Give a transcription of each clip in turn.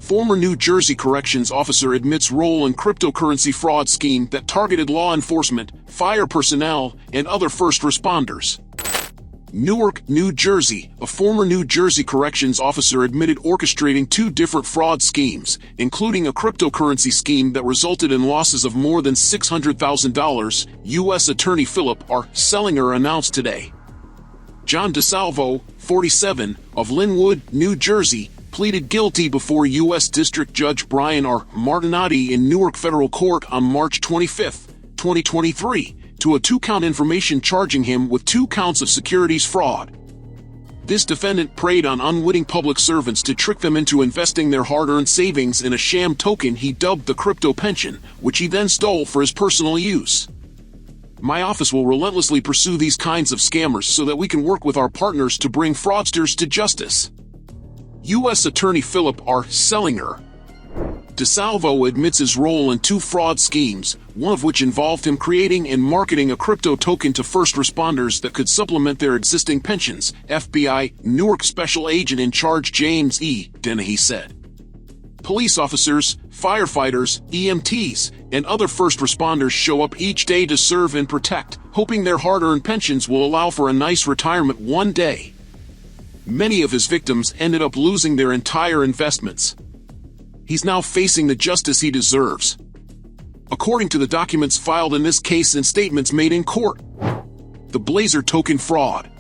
former New Jersey corrections officer admits role in cryptocurrency fraud scheme that targeted law enforcement, fire personnel, and other first responders. Newark, New Jersey. A former New Jersey corrections officer admitted orchestrating 2 different fraud schemes, including a cryptocurrency scheme that resulted in losses of more than $600,000, U.S. Attorney Philip R. Selinger announced today. John DeSalvo, 47, of Linwood, New Jersey, pleaded guilty before U.S. District Judge Brian R. Martinotti in Newark Federal Court on March 25, 2023, to a 2-count information charging him with 2 counts of securities fraud. This defendant preyed on unwitting public servants to trick them into investing their hard-earned savings in a sham token he dubbed the crypto pension, which he then stole for his personal use. My office will relentlessly pursue these kinds of scammers so that we can work with our partners to bring fraudsters to justice. U.S. Attorney Philip R. Selinger. DeSalvo admits his role in 2 fraud schemes, one of which involved him creating and marketing a crypto token to first responders that could supplement their existing pensions, FBI Newark Special Agent in Charge James E. Dennehy said. Police officers, firefighters, EMTs, and other first responders show up each day to serve and protect, hoping their hard-earned pensions will allow for a nice retirement one day. Many of his victims ended up losing their entire investments. He's now facing the justice he deserves. According to the documents filed in this case and statements made in court. The Blazor token fraud.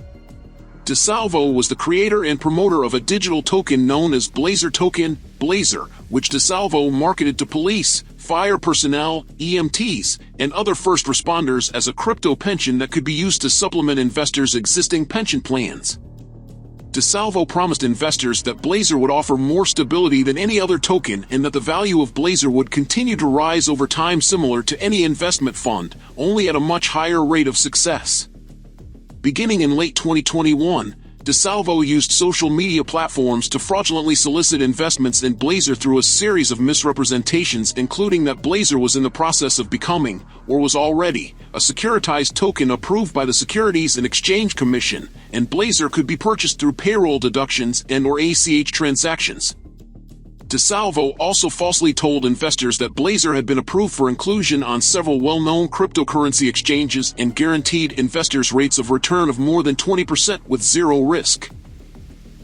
DeSalvo was the creator and promoter of a digital token known as Blazor token, Blazor, which DeSalvo marketed to police, fire personnel, EMTs, and other first responders as a crypto pension that could be used to supplement investors' existing pension plans. DeSalvo promised investors that Blazor would offer more stability than any other token and that the value of Blazor would continue to rise over time similar to any investment fund, only at a much higher rate of success. Beginning in late 2021, DeSalvo used social media platforms to fraudulently solicit investments in Blazor through a series of misrepresentations, including that Blazor was in the process of becoming, or was already, a securitized token approved by the Securities and Exchange Commission, and Blazor could be purchased through payroll deductions and/or ACH transactions. DeSalvo also falsely told investors that Blazor had been approved for inclusion on several well-known cryptocurrency exchanges and guaranteed investors rates of return of more than 20% with zero risk.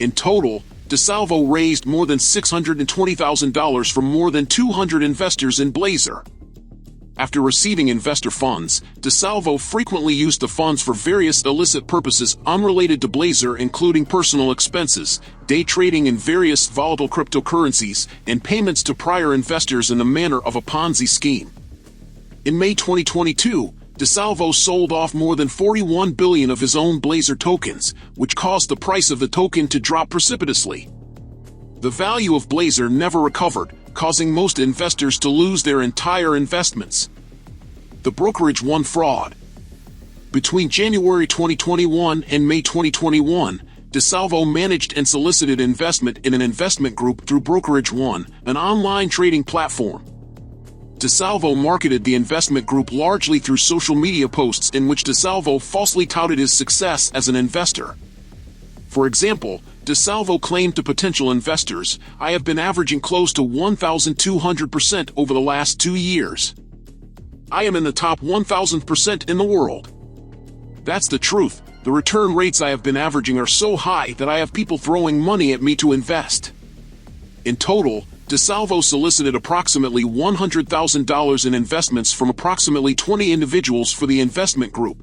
In total, DeSalvo raised more than $620,000 from more than 200 investors in Blazor. After receiving investor funds, DeSalvo frequently used the funds for various illicit purposes unrelated to Blazor, including personal expenses, day trading in various volatile cryptocurrencies, and payments to prior investors in the manner of a Ponzi scheme. In May 2022, DeSalvo sold off more than 41 billion of his own Blazor tokens, which caused the price of the token to drop precipitously. The value of Blazor never recovered, causing most investors to lose their entire investments. The Brokerage One fraud. Between January 2021 and May 2021, DeSalvo managed and solicited investment in an investment group through Brokerage One, an online trading platform. DeSalvo marketed the investment group largely through social media posts in which DeSalvo falsely touted his success as an investor. For example, DeSalvo claimed to potential investors, "I have been averaging close to 1,200% over the last 2 years. I am in the top 1,000% in the world. That's the truth. The return rates I have been averaging are so high that I have people throwing money at me to invest." In total, DeSalvo solicited approximately $100,000 in investments from approximately 20 individuals for the investment group.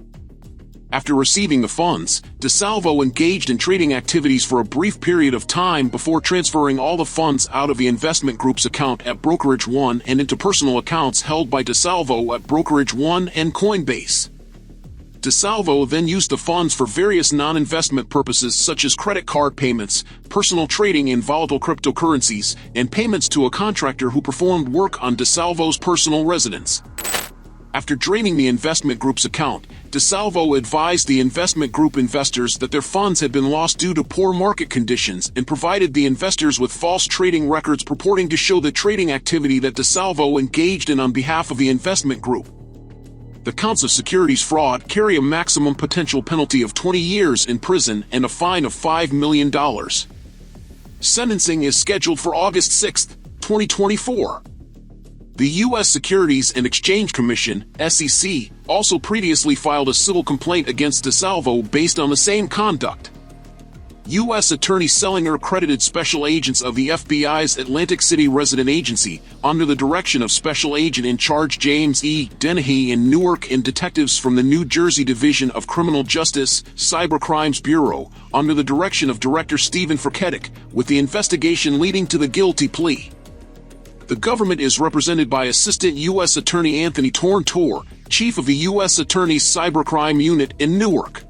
After receiving the funds, DeSalvo engaged in trading activities for a brief period of time before transferring all the funds out of the investment group's account at Brokerage One and into personal accounts held by DeSalvo at Brokerage One and Coinbase. DeSalvo then used the funds for various non-investment purposes such as credit card payments, personal trading in volatile cryptocurrencies, and payments to a contractor who performed work on DeSalvo's personal residence. After draining the investment group's account, DeSalvo advised the investment group investors that their funds had been lost due to poor market conditions and provided the investors with false trading records purporting to show the trading activity that DeSalvo engaged in on behalf of the investment group. The counts of securities fraud carry a maximum potential penalty of 20 years in prison and a fine of $5 million. Sentencing is scheduled for August 6, 2024. The U.S. Securities and Exchange Commission, SEC, also previously filed a civil complaint against DeSalvo based on the same conduct. U.S. Attorney Selinger credited special agents of the FBI's Atlantic City resident agency, under the direction of Special Agent in Charge James E. Dennehy in Newark and detectives from the New Jersey Division of Criminal Justice, Cybercrimes Bureau, under the direction of Director Stephen Furketic, with the investigation leading to the guilty plea. The government is represented by Assistant U.S. Attorney Anthony Torntor, Chief of the U.S. Attorney's Cybercrime Unit in Newark.